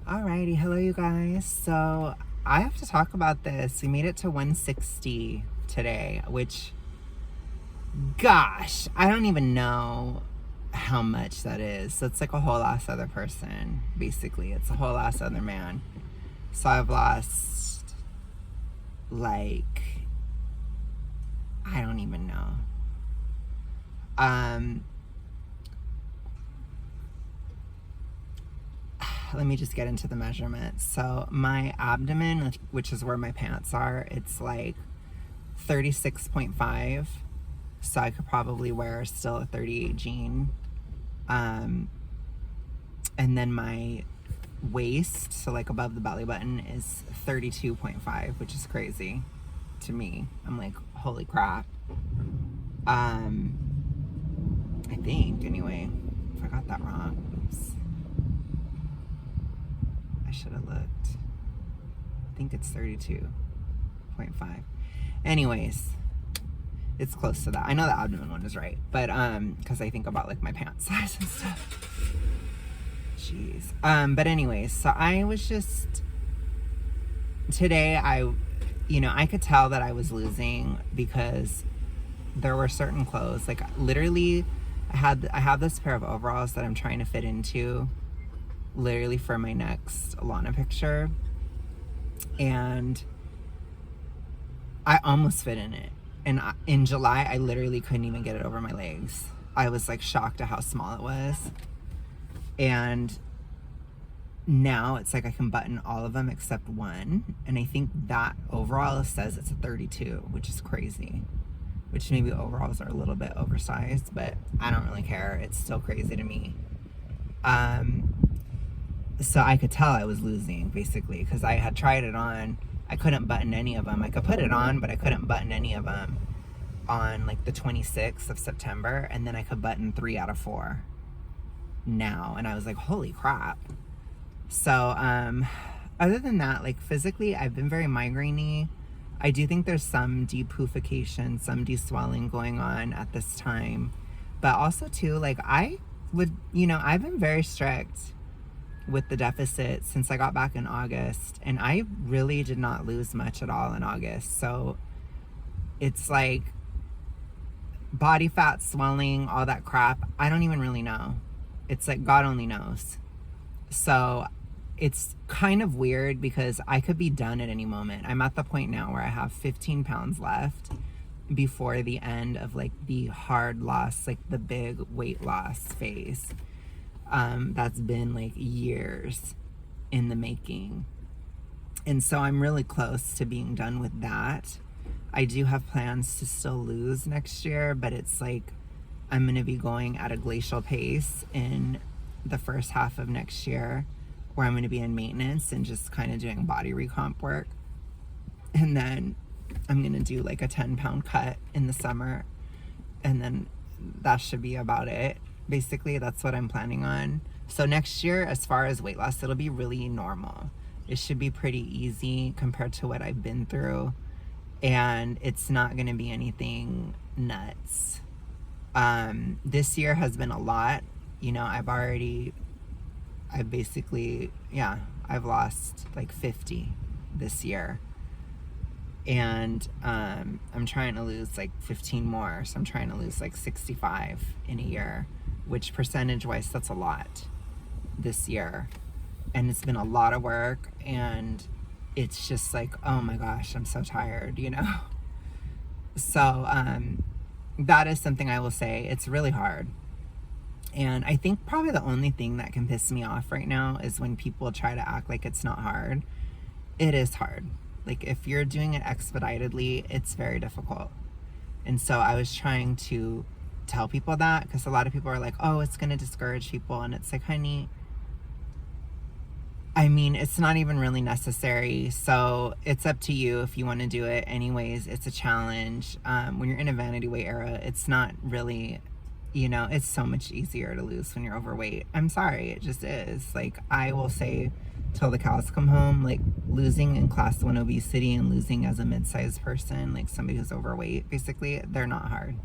Alrighty, hello you guys. So I have to talk about this. We made it to 160 today, which, gosh, I don't even know how much that is. That's like a whole ass other person, basically. It's a whole ass other man. So I've lost, like, I don't even know. Let me just get into the measurements. So my abdomen, which is where my pants are, it's like 36.5. So I could probably wear still a 38 jean. And then my waist, so like above the belly button, is 32.5, which is crazy to me. I'm like, holy crap. I think, anyway. If I got that wrong. Oops. I should have looked. I think it's 32.5. Anyways, it's close to that. I know the abdomen one is right, but because I think about like my pant size and stuff. Jeez. But anyways, so I was just today. I could tell that I was losing because there were certain clothes. Like literally, I have this pair of overalls that I'm trying to fit into, literally for my next Alana picture, and I almost fit in it. And in July, I literally couldn't even get it over my legs. I was like shocked at how small it was. And now it's like I can button all of them except one. And I think that overall says it's a 32, which is crazy. Which maybe overalls are a little bit oversized, but I don't really care. It's still crazy to me. So I could tell I was losing, basically, because I had tried it on. I couldn't button any of them. I could put it on, but I couldn't button any of them on like the 26th of September, and then I could button 3 out of 4 now. And I was like, holy crap. So other than that, like physically, I've been very migraine-y. I do think there's some depufication, some de-swelling going on at this time. But also too, like I've been very strict with the deficit since I got back in August, and I really did not lose much at all in August. So it's like body fat, swelling, all that crap, I don't even really know. It's like God only knows. So it's kind of weird because I could be done at any moment. I'm at the point now where I have 15 pounds left before the end of like the hard loss, like the big weight loss phase. That's been like years in the making. And so I'm really close to being done with that. I do have plans to still lose next year, but it's like I'm going to be going at a glacial pace in the first half of next year, where I'm going to be in maintenance and just kind of doing body recomp work. And then I'm going to do like a 10-pound cut in the summer. And then that should be about it. Basically, that's what I'm planning on. So next year, as far as weight loss, it'll be really normal. It should be pretty easy compared to what I've been through. And it's not going to be anything nuts. This year has been a lot. I've lost like 50 this year. And I'm trying to lose like 15 more. So I'm trying to lose like 65 in a year, which percentage-wise, that's a lot this year. And it's been a lot of work, and it's just like, oh my gosh, I'm so tired, So that is something I will say. It's really hard. And I think probably the only thing that can piss me off right now is when people try to act like it's not hard. It is hard. Like if you're doing it expeditedly, it's very difficult. And so I was trying to tell people that, because a lot of people are like, oh, it's going to discourage people. And it's like, honey, I mean, it's not even really necessary. So it's up to you if you want to do it. Anyways, it's a challenge. When you're in a vanity weight era, it's not really, it's so much easier to lose when you're overweight. I'm sorry, it just is. Like, I will say till the cows come home, like losing in class 1 obesity and losing as a mid-sized person, like somebody who's overweight, basically, they're not hard.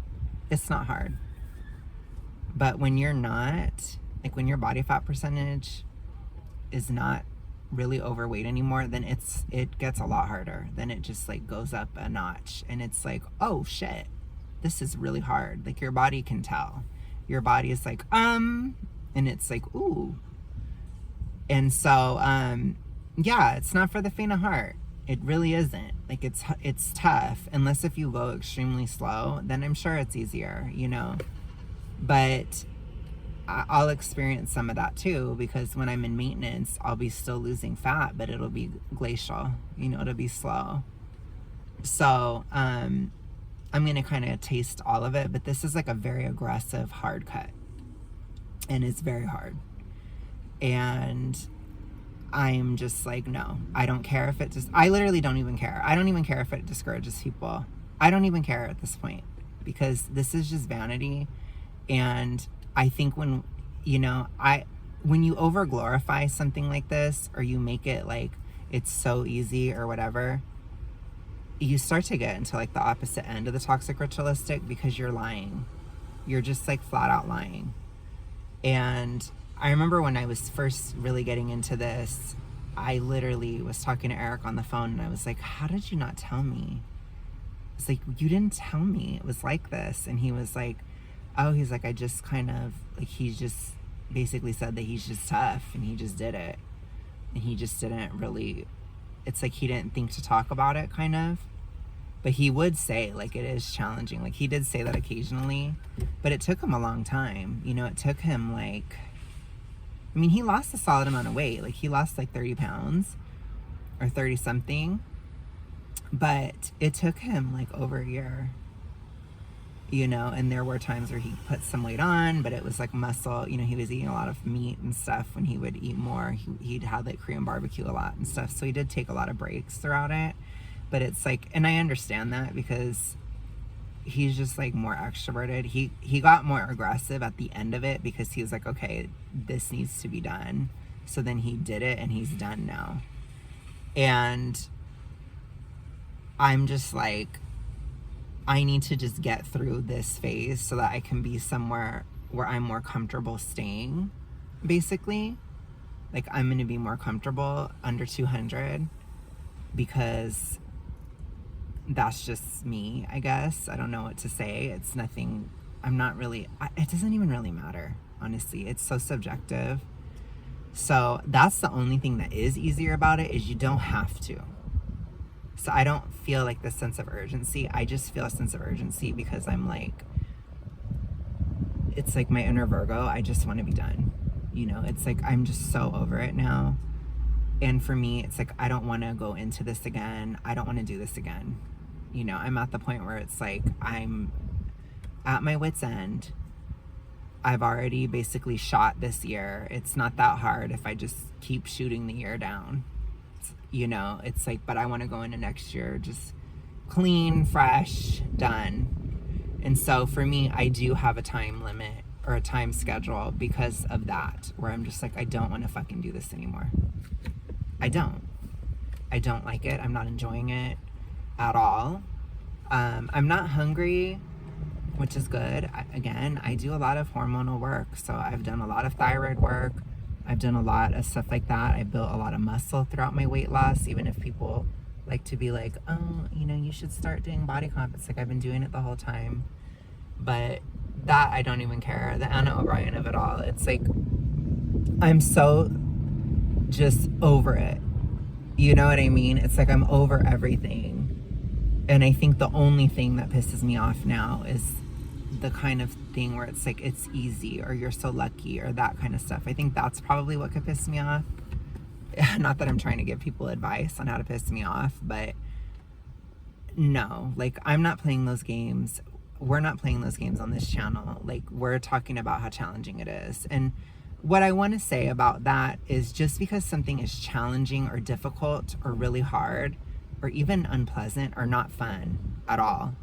It's not hard. But when you're not, like when your body fat percentage is not really overweight anymore, then it gets a lot harder. Then it just like goes up a notch, and it's like, oh shit, this is really hard. Like your body can tell. Your body is like, and it's like, ooh. And so, yeah, it's not for the faint of heart. It really isn't. Like it's tough, unless if you go extremely slow, then I'm sure it's easier, you know. But I'll experience some of that too, because when I'm in maintenance, I'll be still losing fat, but it'll be glacial, you know, it'll be slow. So, I'm gonna kind of taste all of it, but this is like a very aggressive hard cut, and it's very hard. And I'm just like, no, I don't care if it just, I literally don't even care. I don't even care if it discourages people. I don't even care at this point, because this is just vanity. And I think when, you know, when you over glorify something like this, or you make it like it's so easy or whatever, you start to get into like the opposite end of the toxic ritualistic, because you're lying. You're just like flat out lying. And I remember when I was first really getting into this, I literally was talking to Eric on the phone, and I was like, how did you not tell me? It's like, you didn't tell me it was like this. And he was like, oh, he's like, I just kind of, like, he just basically said that he's just tough, and he just did it. And he just didn't really, it's like he didn't think to talk about it, kind of. But he would say, like, it is challenging. Like, he did say that occasionally, but it took him a long time. You know, it took him, like, I mean, he lost a solid amount of weight. Like, he lost, like, 30 pounds or 30-something. But it took him, like, over a year. You know, and there were times where he put some weight on, but it was, like, muscle. You know, he was eating a lot of meat and stuff. When he would eat more, he'd have, like, Korean barbecue a lot and stuff. So he did take a lot of breaks throughout it. But it's like, and I understand that, because he's just like more extroverted. He got more aggressive at the end of it, because he was like, okay, this needs to be done. So then he did it, and he's done now. And I'm just like, I need to just get through this phase so that I can be somewhere where I'm more comfortable staying, basically. Like, I'm going to be more comfortable under 200, because that's just me, I guess. I don't know what to say. It's nothing, I'm not really, it doesn't even really matter, honestly. It's so subjective. So that's the only thing that is easier about it, is you don't have to. So I don't feel like this sense of urgency. I just feel a sense of urgency because I'm like, it's like my inner Virgo. I just want to be done. You know, it's like, I'm just so over it now. And for me, it's like, I don't want to go into this again. I don't want to do this again. You know, I'm at the point where it's like, I'm at my wit's end. I've already basically shot this year. It's not that hard if I just keep shooting the year down. You know, it's like, but I want to go into next year just clean, fresh, done. And so for me, I do have a time limit or a time schedule because of that, where I'm just like, I don't want to fucking do this anymore. I don't like it. I'm not enjoying it at all. I'm not hungry, which is good. I do a lot of hormonal work. So I've done a lot of thyroid work. I've done a lot of stuff like that. I built a lot of muscle throughout my weight loss, even if people like to be like, oh, you know, you should start doing body comp. It's like, I've been doing it the whole time. But that, I don't even care. The Anna O'Brien of it all. It's like, I'm so just over it. You know what I mean? It's like, I'm over everything. And I think the only thing that pisses me off now is the kind of thing where it's like, it's easy, or you're so lucky, or that kind of stuff. I think that's probably what could piss me off. Not that I'm trying to give people advice on how to piss me off, but no, like, I'm not playing those games. We're not playing those games on this channel. Like, we're talking about how challenging it is. And what I want to say about that is, just because something is challenging or difficult or really hard or even unpleasant or not fun at all,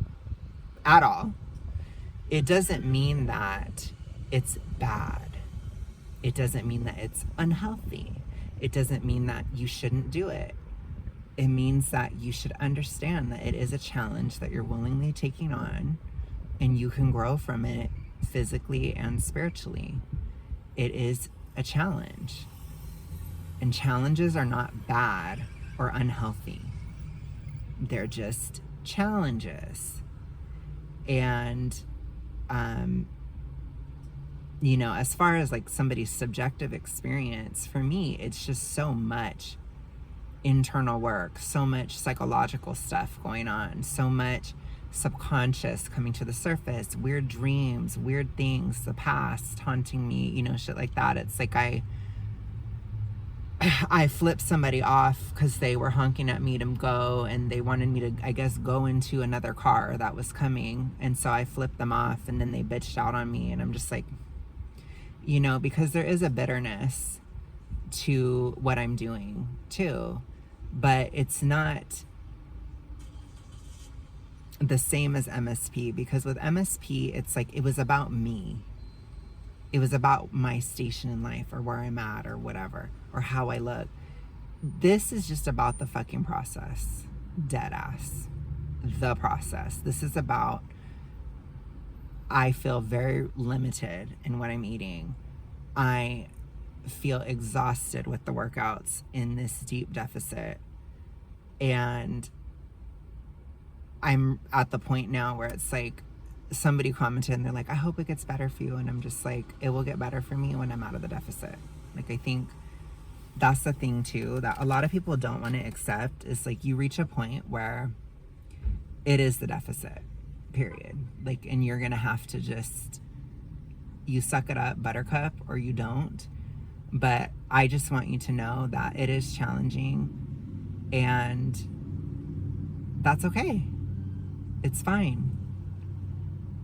it doesn't mean that it's bad. It doesn't mean that it's unhealthy. It doesn't mean that you shouldn't do it. It means that you should understand that it is a challenge that you're willingly taking on, and you can grow from it physically and spiritually. It is a challenge. And challenges are not bad or unhealthy. They're just challenges. And, you know, as far as like somebody's subjective experience, for me, it's just so much internal work, so much psychological stuff going on, so much subconscious coming to the surface, weird dreams, weird things, the past haunting me, you know, shit like that. It's like I flipped somebody off because they were honking at me to go, and they wanted me to, I guess, go into another car that was coming. And so I flipped them off, and then they bitched out on me. And I'm just like, you know, because there is a bitterness to what I'm doing too, but it's not the same as MSP, because with MSP, it's like, it was about me. It was about my station in life, or where I'm at, or whatever, or how I look. This is just about the fucking process. Dead ass. The process. This is about, I feel very limited in what I'm eating. I feel exhausted with the workouts in this deep deficit. And I'm at the point now where it's like, somebody commented and they're like, I hope it gets better for you. And I'm just like, it will get better for me when I'm out of the deficit. Like, I think that's the thing too, that a lot of people don't want to accept, is like, you reach a point where it is the deficit, period. Like, and you're going to have to just, you suck it up, buttercup, or you don't. But I just want you to know that it is challenging, and that's okay. It's fine.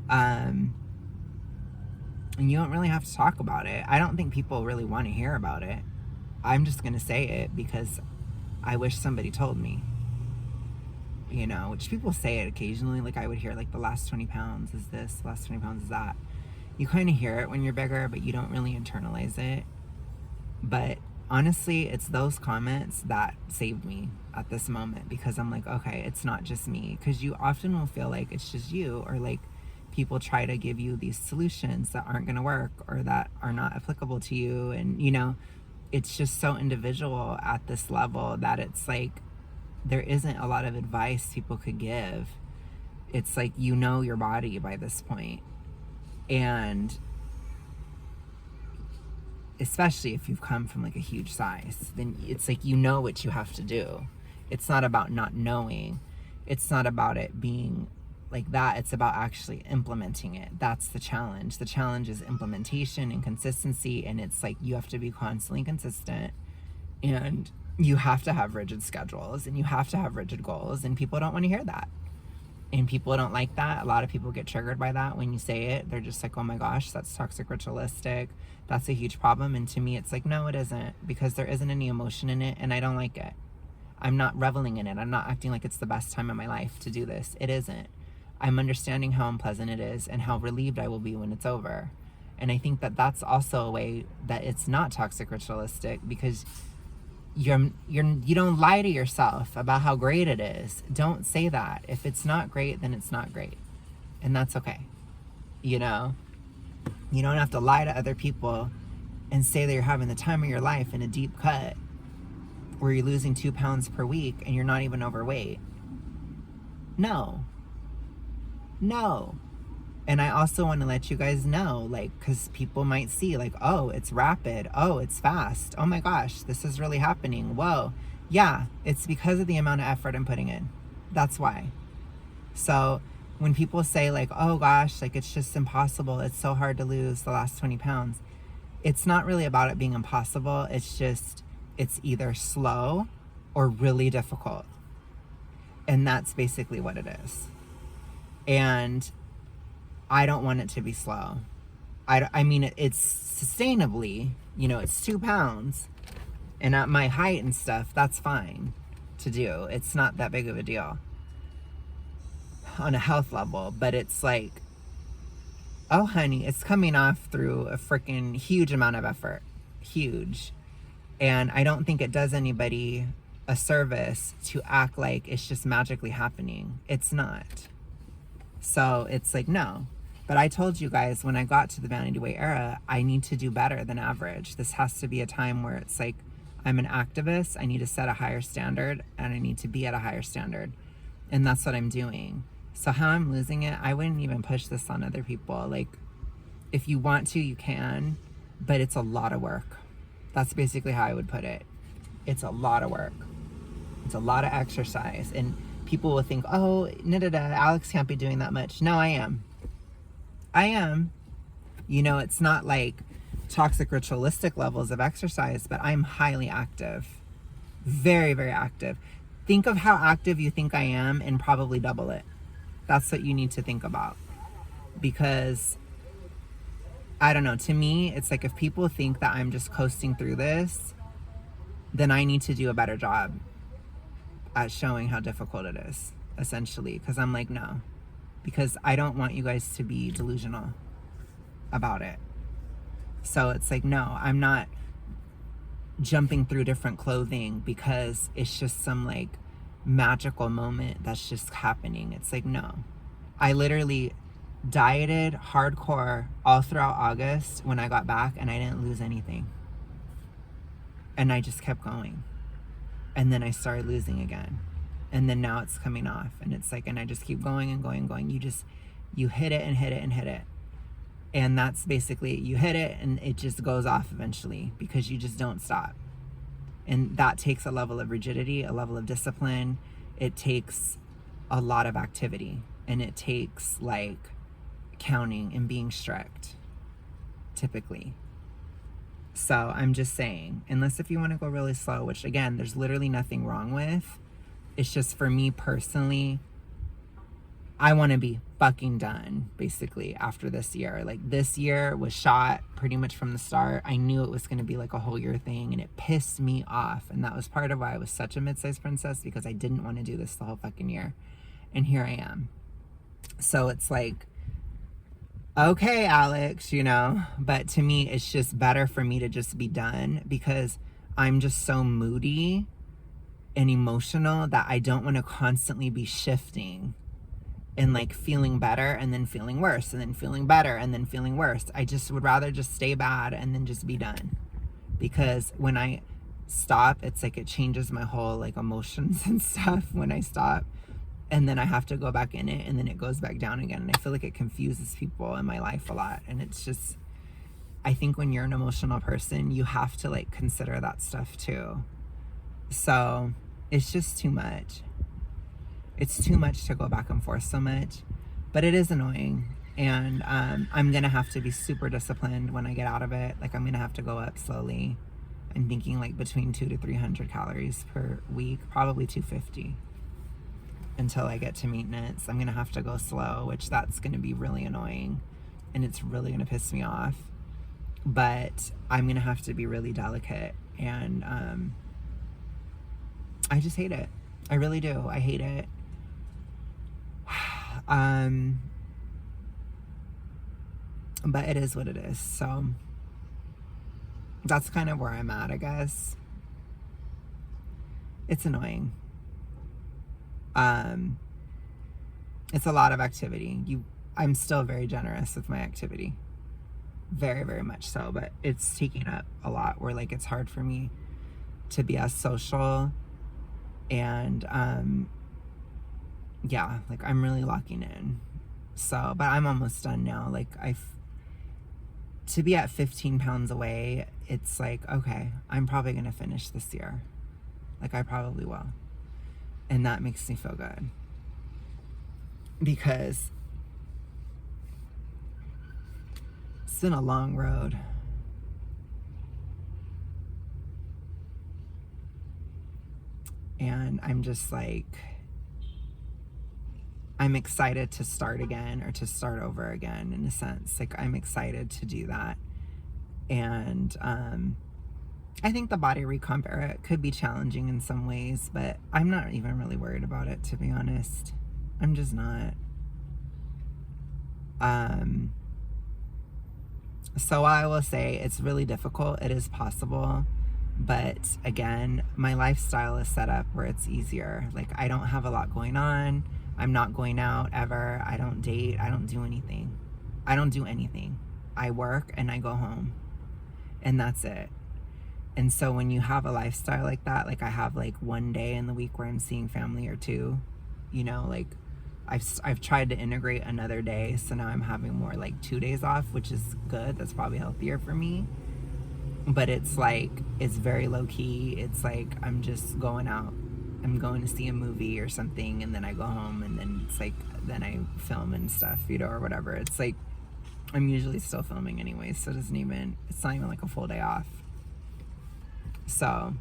And you don't really have to talk about it. I don't think people really want to hear about it. I'm just going to say it because I wish somebody told me, you know, which people say it occasionally. Like, I would hear like, the last 20 pounds is this, the last 20 pounds is that. You kind of hear it when you're bigger, but you don't really internalize it. But honestly, it's those comments that saved me at this moment, because I'm like, okay, it's not just me. Because you often will feel like it's just you, or like, people try to give you these solutions that aren't going to work, or that are not applicable to you. And, you know, it's just so individual at this level that it's like, there isn't a lot of advice people could give. It's like, you know your body by this point. And especially if you've come from like a huge size, then it's like, you know what you have to do. It's not about not knowing. It's not about it being like that. It's about actually implementing it. That's the challenge. The challenge is implementation and consistency. And it's like, you have to be constantly consistent, and you have to have rigid schedules, and you have to have rigid goals, and people don't want to hear that. And people don't like that. A lot of people get triggered by that when you say it. They're just like, oh my gosh, that's toxic ritualistic. That's a huge problem. And to me, it's like, no, it isn't, because there isn't any emotion in it, and I don't like it. I'm not reveling in it. I'm not acting like it's the best time of my life to do this. It isn't. I'm understanding how unpleasant it is, and how relieved I will be when it's over. And I think that that's also a way that it's not toxic ritualistic, because you don't lie to yourself about how great it is. Don't say that. If it's not great, then it's not great. And that's okay. You know, you don't have to lie to other people and say that you're having the time of your life in a deep cut where you're losing 2 pounds per week and you're not even overweight. No. And I also want to let you guys know, like, because people might see, like, oh, it's rapid. Oh, it's fast. Oh my gosh, this is really happening. Whoa. Yeah, it's because of the amount of effort I'm putting in. That's why. So when people say, like, oh gosh, like, it's just impossible, it's so hard to lose the last 20 pounds, it's not really about it being impossible. It's just, it's either slow or really difficult. And that's basically what it is. And I don't want it to be slow. I mean, it's sustainably, you know, it's 2 pounds. And at my height and stuff, that's fine to do. It's not that big of a deal on a health level. But it's like, oh honey, it's coming off through a freaking huge amount of effort. Huge. And I don't think it does anybody a service to act like it's just magically happening. It's not. So it's like, no. But I told you guys, when I got to the vanity weight era, I need to do better than average. This has to be a time where it's like, I'm an activist. I need to set a higher standard, and I need to be at a higher standard. And that's what I'm doing. So how I'm losing it, I wouldn't even push this on other people. Like, if you want to, you can, but it's a lot of work. That's basically how I would put it. It's a lot of work. It's a lot of exercise. And people will think, oh, Alex can't be doing that much. No, I am. I am. You know, it's not like toxic ritualistic levels of exercise, but I'm highly active. Very, very active. Think of how active you think I am and probably double it. That's what you need to think about. Because, I don't know, to me, it's like if people think that I'm just coasting through this, then I need to do a better job at showing how difficult it is, essentially. Because I'm like, no. Because I don't want you guys to be delusional about it. So it's like, no, I'm not jumping through different clothing because it's just some like magical moment that's just happening. It's like, no. I literally dieted hardcore all throughout August when I got back, and I didn't lose anything. And I just kept going. And then I started losing again. And then now it's coming off. And it's like, and I just keep going and going and going. You hit it and hit it and hit it. And that's basically, you hit it and it just goes off eventually because you just don't stop. And that takes a level of rigidity, a level of discipline. It takes a lot of activity. And it takes like counting and being strict, typically. So I'm just saying, unless if you want to go really slow, which again, there's literally nothing wrong with. It's just for me personally, I want to be fucking done, basically, after this year. Like, this year was shot pretty much from the start. I knew it was going to be like a whole year thing, and it pissed me off. And that was part of why I was such a mid-sized princess, because I didn't want to do this the whole fucking year. And here I am. So it's like, okay, Alex, you know, but to me, it's just better for me to just be done because I'm just so moody and emotional that I don't want to constantly be shifting and like feeling better and then feeling worse and then feeling better and then feeling worse. I just would rather just stay bad and then just be done. Because when I stop, it's like it changes my whole like emotions and stuff when I stop. And then I have to go back in it and then it goes back down again. And I feel like it confuses people in my life a lot. And it's just, I think when you're an emotional person, you have to like consider that stuff too. So it's just too much. It's too much to go back and forth so much, but it is annoying. And I'm going to have to be super disciplined when I get out of it. Like, I'm going to have to go up slowly. I'm thinking like between 200 to 300 calories per week, probably 250 until I get to maintenance. I'm going to have to go slow, which that's going to be really annoying. And it's really going to piss me off. But I'm going to have to be really delicate. And I just hate it. I really do. I hate it. But it is what it is. So that's kind of where I'm at, I guess. It's annoying. It's a lot of activity. I'm still very generous with my activity. Very, very much so. But it's taking up a lot where like it's hard for me to be as social. And yeah, like I'm really locking in. So, but I'm almost done now. Like to be at 15 pounds away, it's like, okay, I'm probably going to finish this year. Like I probably will. And that makes me feel good. Because it's been a long road. And I'm just like, I'm excited to start again or to start over again in a sense. Like I'm excited to do that. And I think the body recomp era could be challenging in some ways, but I'm not even really worried about it, to be honest. I'm just not. So I will say it's really difficult. It is possible. But again, my lifestyle is set up where it's easier. Like I don't have a lot going on. I'm not going out ever. I don't date. I don't do anything. I don't do anything. I work and I go home. And that's it. And so when you have a lifestyle like that, like I have like one day in the week where I'm seeing family or two, you know, like I've tried to integrate another day. So now I'm having more like 2 days off, which is good. That's probably healthier for me. But it's like, it's very low key. It's like I'm just going out. I'm going to see a movie or something, and then I go home, and then it's like, then I film and stuff, you know, or whatever. It's like, I'm usually still filming anyway, so it's not even like a full day off. So,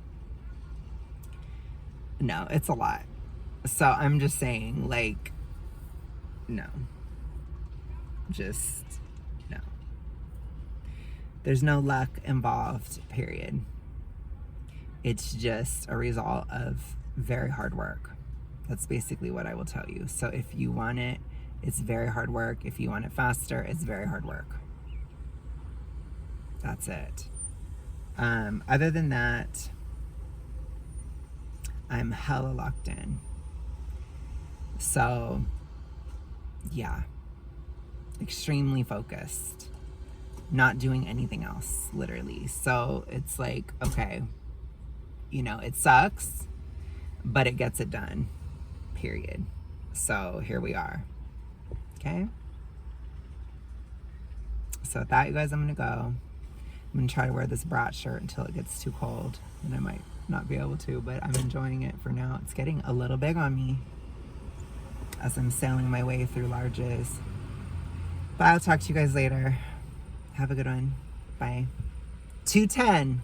no, it's a lot. So I'm just saying, like, no. Just, no. There's no luck involved, period. It's just a result of very hard work. That's basically what I will tell you. So if you want it, it's very hard work. If you want it faster, it's very hard work. That's it. Other than that, I'm hella locked in. So, yeah. Extremely focused. Not doing anything else, literally. So it's like, okay, you know, it sucks, but it gets it done, period. So here we are. Okay? So with that, you guys, I'm gonna go. I'm gonna try to wear this brat shirt until it gets too cold, and I might not be able to, but I'm enjoying it for now. It's getting a little big on me as I'm sailing my way through larges. But I'll talk to you guys later. Have a good one. Bye. 210.